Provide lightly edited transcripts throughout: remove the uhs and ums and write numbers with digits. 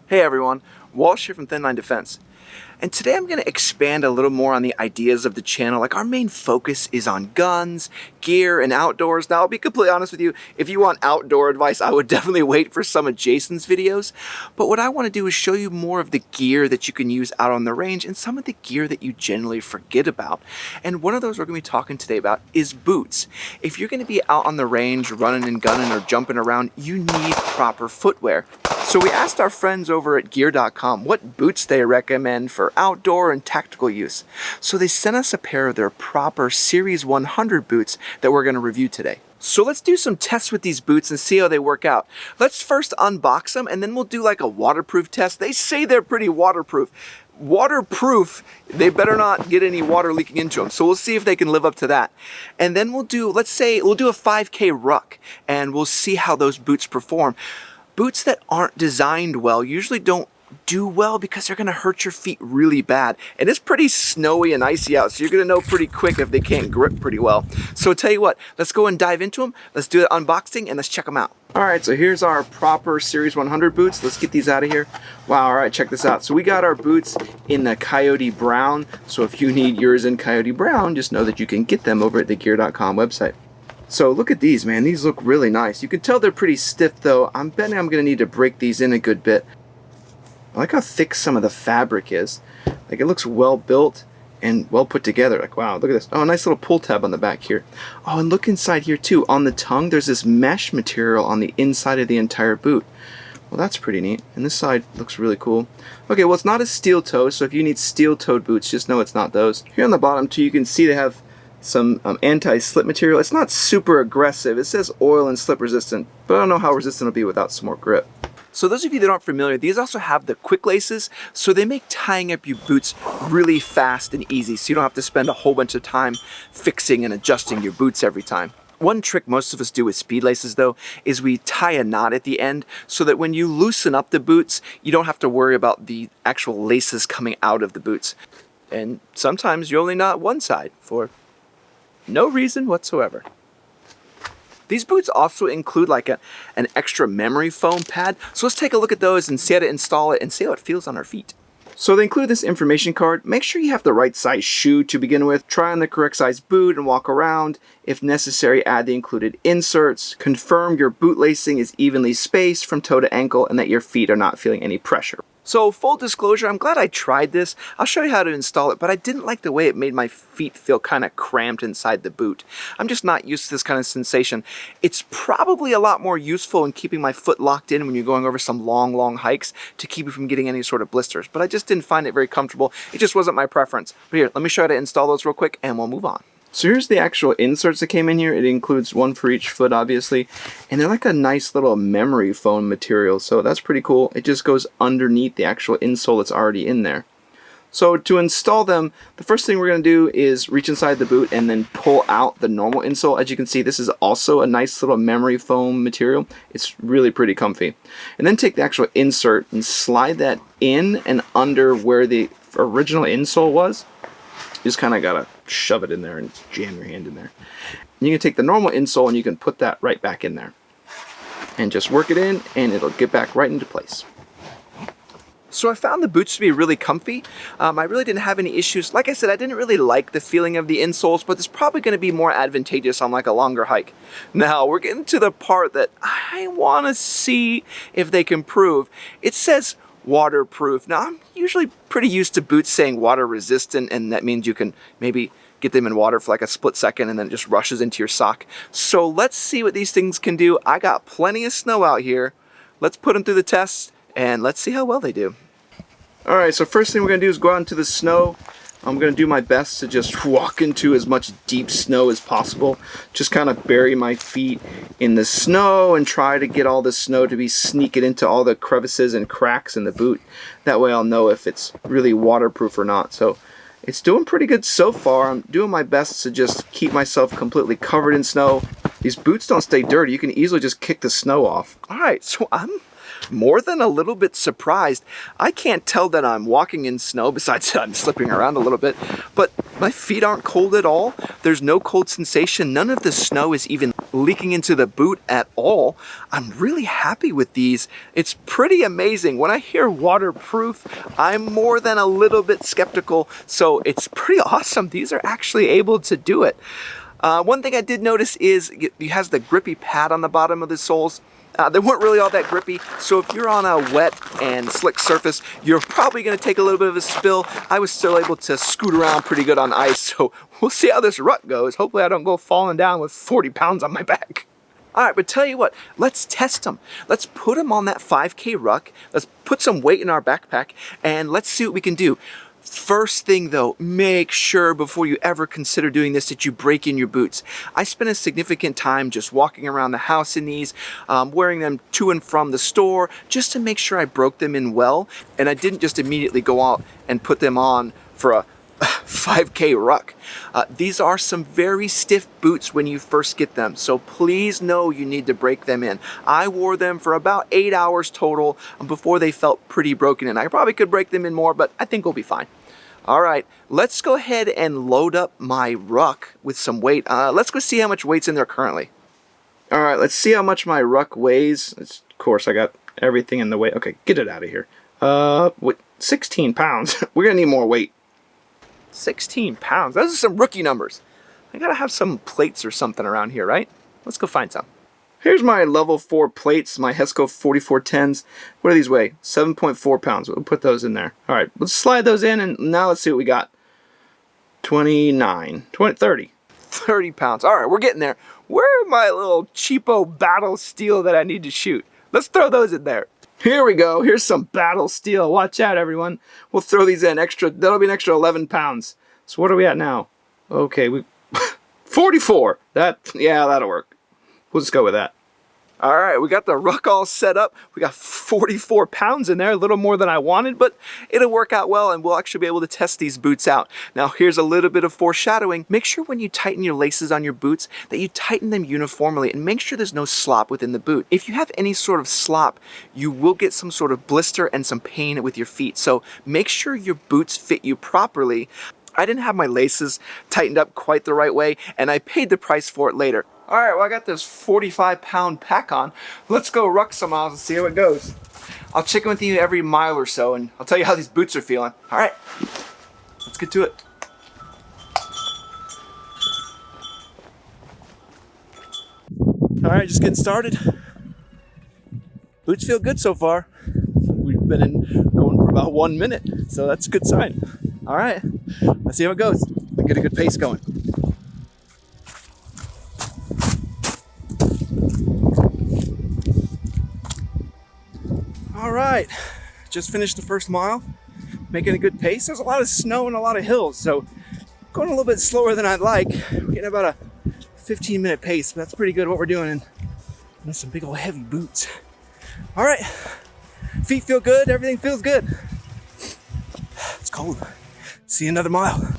Hey everyone, Walsh here from Thin Line Defense. And today I'm going to expand a little more on the ideas of the channel. Like, our main focus is on guns, gear, and outdoors. Now, I'll be completely honest with you, if you want outdoor advice, I would definitely wait for some of Jason's videos. But what I want to do is show you more of the gear that you can use out on the range and some of the gear that you generally forget about. And one of those we're going to be talking today about is boots. If you're going to be out on the range running and gunning or jumping around, you need proper footwear. So we asked our friends over at gear.com what boots they recommend for outdoor and tactical use. So they sent us a pair of their proper Series 100 boots that we're going to review today. So let's do some tests with these boots and see how they work out. Let's first unbox them and then we'll do like a waterproof test. They say they're pretty waterproof. Waterproof, they better not get any water leaking into them. So we'll see if they can live up to that. And then we'll do, let's say, we'll do a 5K ruck and we'll see how those boots perform. Boots that aren't designed well usually don't do well because they're going to hurt your feet really bad. And it's pretty snowy and icy out, so you're going to know pretty quick if they can't grip pretty well. So I'll tell you what, let's go and dive into them. Let's do the unboxing and let's check them out. Alright, so here's our proper Series 100 boots. Let's get these out of here. Wow, alright, check this out. So we got our boots in the Coyote Brown. So if you need yours in Coyote Brown, just know that you can get them over at the gear.com website. So look at these, man. These look really nice. You can tell they're pretty stiff though. I'm betting I'm going to need to break these in a good bit. I like how thick some of the fabric is. Like, it looks well built and well put together. Like, wow, look at this. Oh, a nice little pull tab on the back here. Oh, and look inside here too. On the tongue, there's this mesh material on the inside of the entire boot. Well, that's pretty neat. And this side looks really cool. Okay, well, it's not a steel toe, so if you need steel-toed boots, just know it's not those. Here on the bottom too, you can see they have some anti-slip material. It's not super aggressive. It says oil and slip resistant, but I don't know how resistant it'll be without some more grip. So those of you that aren't familiar, these also have the quick laces, so they make tying up your boots really fast and easy, so you don't have to spend a whole bunch of time fixing and adjusting your boots every time. One trick most of us do with speed laces though is we tie a knot at the end so that when you loosen up the boots, you don't have to worry about the actual laces coming out of the boots. And sometimes you only knot one side for no reason whatsoever. These boots also include like an extra memory foam pad. So let's take a look at those and see how to install it and see how it feels on our feet. So they include this information card. Make sure you have the right size shoe to begin with. Try on the correct size boot and walk around. If necessary, add the included inserts. Confirm your boot lacing is evenly spaced from toe to ankle and that your feet are not feeling any pressure. So full disclosure, I'm glad I tried this. I'll show you how to install it, but I didn't like the way it made my feet feel kind of cramped inside the boot. I'm just not used to this kind of sensation. It's probably a lot more useful in keeping my foot locked in when you're going over some long hikes to keep you from getting any sort of blisters, but I just didn't find it very comfortable. It just wasn't my preference. But here, let me show you how to install those real quick and we'll move on. So here's the actual inserts that came in here. It includes one for each foot, obviously, and they're like a nice little memory foam material, so that's pretty cool. It just goes underneath the actual insole that's already in there. So to install them, the first thing we're going to do is reach inside the boot and then pull out the normal insole. As you can see, this is also a nice little memory foam material. It's really pretty comfy. And then take the actual insert and slide that in and under where the original insole was. You just kind of gotta shove it in there and jam your hand in there. And you can take the normal insole and you can put that right back in there. And just work it in and it'll get back right into place. So I found the boots to be really comfy. I really didn't have any issues. Like I said, I didn't really like the feeling of the insoles, but it's probably going to be more advantageous on like a longer hike. Now we're getting to the part that I want to see if they can prove. It says waterproof. Now I'm usually pretty used to boots saying water resistant, and that means you can maybe get them in water for like a split second and then it just rushes into your sock. So let's see what these things can do. I got plenty of snow out here. Let's put them through the test and let's see how well they do. Alright, so first thing we're going to do is go out into the snow. I'm going to do my best to just walk into as much deep snow as possible. Just kind of bury my feet in the snow and try to get all the snow to be sneaking into all the crevices and cracks in the boot. That way I'll know if it's really waterproof or not. So it's doing pretty good so far. I'm doing my best to just keep myself completely covered in snow. These boots don't stay dirty. You can easily just kick the snow off. Alright, so I'm more than a little bit surprised. I can't tell that I'm walking in snow, besides I'm slipping around a little bit, but my feet aren't cold at all. There's no cold sensation. None of the snow is even leaking into the boot at all. I'm really happy with these. It's pretty amazing. When I hear waterproof, I'm more than a little bit skeptical, so it's pretty awesome. These are actually able to do it. One thing I did notice is it has the grippy pad on the bottom of the soles. They weren't really all that grippy, so if you're on a wet and slick surface, you're probably going to take a little bit of a spill. I was still able to scoot around pretty good on ice, so we'll see how this Ruck goes. Hopefully I don't go falling down with 40 pounds on my back. All right, but tell you what, let's test them. Let's put them on that 5K Ruck. Let's put some weight in our backpack, and let's see what we can do. First thing though, make sure before you ever consider doing this that you break in your boots. I spent a significant time just walking around the house in these, wearing them to and from the store, just to make sure I broke them in well, and I didn't just immediately go out and put them on for a 5K Ruck. These are some very stiff boots when you first get them, so please know you need to break them in. I wore them for about 8 hours total before they felt pretty broken in. I probably could break them in more, but I think we'll be fine. All right, let's go ahead and load up my Ruck with some weight. Let's go see how much weight's in there currently. All right, let's see how much my Ruck weighs. Of course, I got everything in the weight. Okay, get it out of here. 16 pounds. We're gonna need more weight. 16 pounds. Those are some rookie numbers. I gotta have some plates or something around here, right? Let's go find some. Here's my level 4 plates, my Hesco 4410s. What do these weigh? 7.4 pounds. We'll put those in there. All right, let's slide those in, and now let's see what we got. 30 pounds. All right, we're getting there. Where are my little cheapo battle steel that I need to shoot? Let's throw those in there. Here we go. Here's some battle steel. Watch out, everyone. We'll throw these in extra. That'll be an extra 11 pounds. So what are we at now? Okay, we 44. Yeah, that'll work. We'll just go with that. All right, we got the Ruck all set up. We got 44 pounds in there, a little more than I wanted, but it'll work out well, and we'll actually be able to test these boots out. Now, here's a little bit of foreshadowing. Make sure when you tighten your laces on your boots that you tighten them uniformly, and make sure there's no slop within the boot. If you have any sort of slop, you will get some sort of blister and some pain with your feet. So make sure your boots fit you properly. I didn't have my laces tightened up quite the right way, and I paid the price for it later. All right, well, I got this 45-pound pack on. Let's go Ruck some miles and see how it goes. I'll check in with you every mile or so, and I'll tell you how these boots are feeling. All right, let's get to it. All right, just getting started. Boots feel good so far. We've been going for about 1 minute, so that's a good sign. All right, let's see how it goes. Let's get a good pace going. All right, just finished the first mile, making a good pace. There's a lot of snow and a lot of hills, so going a little bit slower than I'd like. We're getting about a 15-minute pace, but that's pretty good what we're doing in some big old heavy boots. All right, feet feel good, everything feels good. It's cold. See you another mile.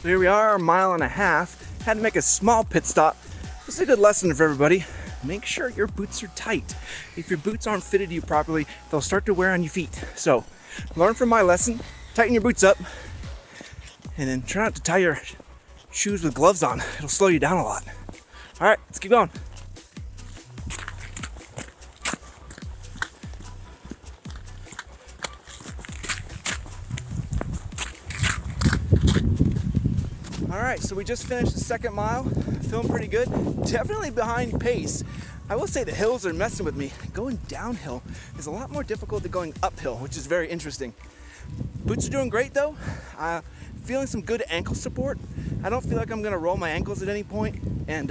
So here we are, a mile and a half. Had to make a small pit stop. This is a good lesson for everybody. Make sure your boots are tight. If your boots aren't fitted to you properly, they'll start to wear on your feet. So learn from my lesson, tighten your boots up, and then try not to tie your shoes with gloves on. It'll slow you down a lot. All right, let's keep going. All right, so we just finished the second mile. Feeling pretty good. Definitely behind pace. I will say the hills are messing with me. Going downhill is a lot more difficult than going uphill, which is very interesting. Boots are doing great though. Feeling some good ankle support. I don't feel like I'm gonna roll my ankles at any point, and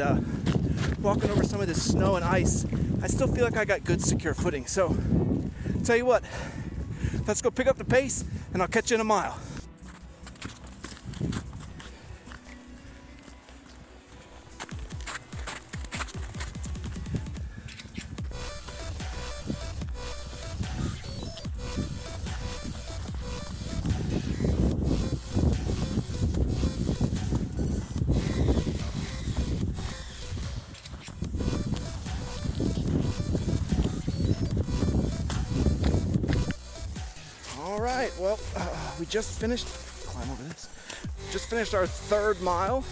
walking over some of this snow and ice, I still feel like I got good secure footing. So, tell you what, let's go pick up the pace and I'll catch you in a mile. right, well, we just finished, climb over this, just finished our 3rd mile.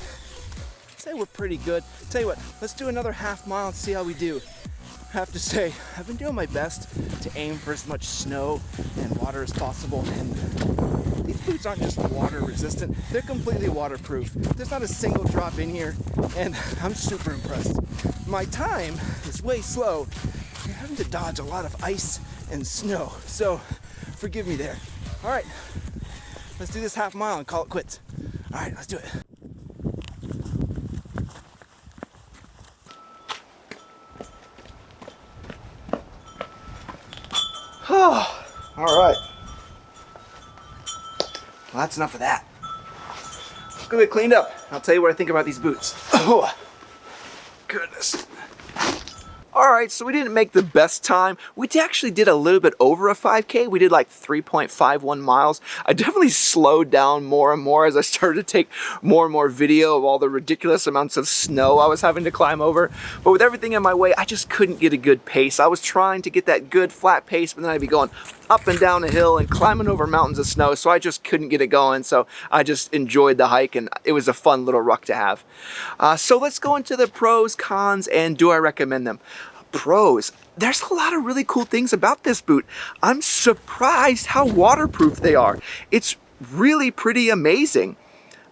I'd say we're pretty good. Tell you what, let's do another half mile and see how we do. I have to say, I've been doing my best to aim for as much snow and water as possible, and these boots aren't just water resistant, they're completely waterproof. There's not a single drop in here, and I'm super impressed. My time is way slow. You're having to dodge a lot of ice and snow, so forgive me there. All right, let's do this half mile and call it quits. All right, let's do it. Oh, all right. Well, that's enough of that. Let's go get cleaned up. I'll tell you what I think about these boots. Oh, goodness. All right, so we didn't make the best time. We actually did a little bit over a 5K. We did like 3.51 miles. I definitely slowed down more and more as I started to take more and more video of all the ridiculous amounts of snow I was having to climb over. But with everything in my way, I just couldn't get a good pace. I was trying to get that good flat pace, but then I'd be going up and down a hill and climbing over mountains of snow, so I just couldn't get it going. So I just enjoyed the hike, and it was a fun little ruck to have. So let's go into the pros, cons, and do I recommend them? Pros. There's a lot of really cool things about this boot. I'm surprised how waterproof they are. It's really pretty amazing.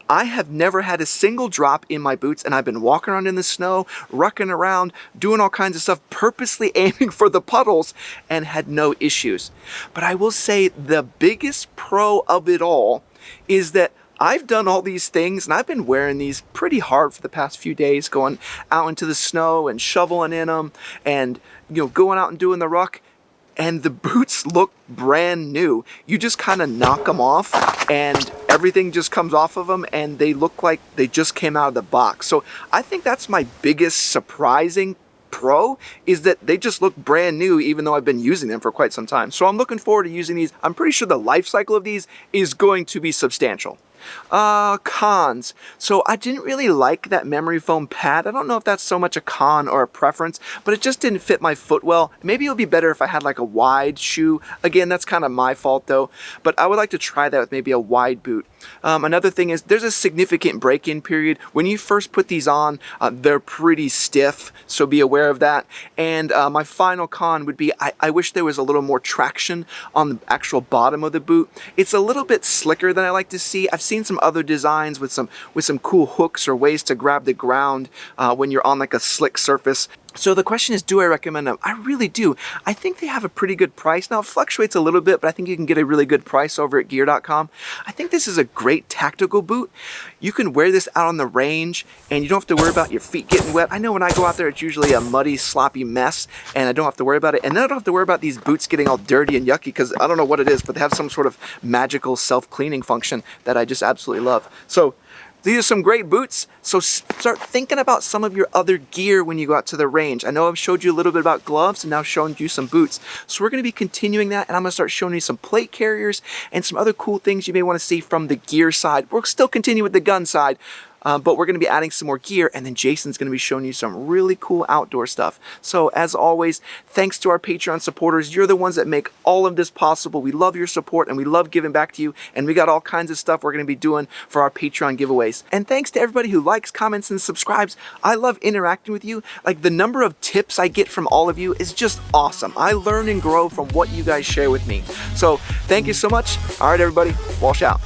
I have never had a single drop in my boots, and I've been walking around in the snow, rucking around, doing all kinds of stuff, purposely aiming for the puddles, and had no issues. But I will say the biggest pro of it all is that I've done all these things, and I've been wearing these pretty hard for the past few days, going out into the snow and shoveling in them, and going out and doing the ruck, and the boots look brand new. You just kind of knock them off, and everything just comes off of them, and they look like they just came out of the box. So I think that's my biggest surprising pro, is that they just look brand new, even though I've been using them for quite some time. So I'm looking forward to using these. I'm pretty sure the life cycle of these is going to be substantial. Cons. So I didn't really like that memory foam pad. I don't know if that's so much a con or a preference, but it just didn't fit my foot well. Maybe it would be better if I had like a wide shoe. Again, that's kind of my fault though, but I would like to try that with maybe a wide boot. Another thing is there's a significant break-in period. When you first put these on, they're pretty stiff, so be aware of that. And my final con would be I wish there was a little more traction on the actual bottom of the boot. It's a little bit slicker than I like to see. I've seen some other designs with some cool hooks or ways to grab the ground when you're on like a slick surface. So the question is, do I recommend them? I really do. I think they have a pretty good price. Now it fluctuates a little bit, but I think you can get a really good price over at gear.com. I think this is a great tactical boot. You can wear this out on the range and you don't have to worry about your feet getting wet. I know when I go out there, it's usually a muddy, sloppy mess, and I don't have to worry about it. And then I don't have to worry about these boots getting all dirty and yucky, because I don't know what it is, but they have some sort of magical self-cleaning function that I just absolutely love. So these are some great boots, so start thinking about some of your other gear when you go out to the range. I know I've showed you a little bit about gloves and now showing you some boots. So we're going to be continuing that, and I'm going to start showing you some plate carriers and some other cool things you may want to see from the gear side. We'll still continue with the gun side, but we're going to be adding some more gear, and then Jason's going to be showing you some really cool outdoor stuff. So as always, thanks to our Patreon supporters. You're the ones that make all of this possible. We love your support, and we love giving back to you, and we got all kinds of stuff we're going to be doing for our Patreon giveaways. And thanks to everybody who likes, comments, and subscribes. I love interacting with you. Like, the number of tips I get from all of you is just awesome. I learn and grow from what you guys share with me. So thank you so much. All right, everybody, Walsh out.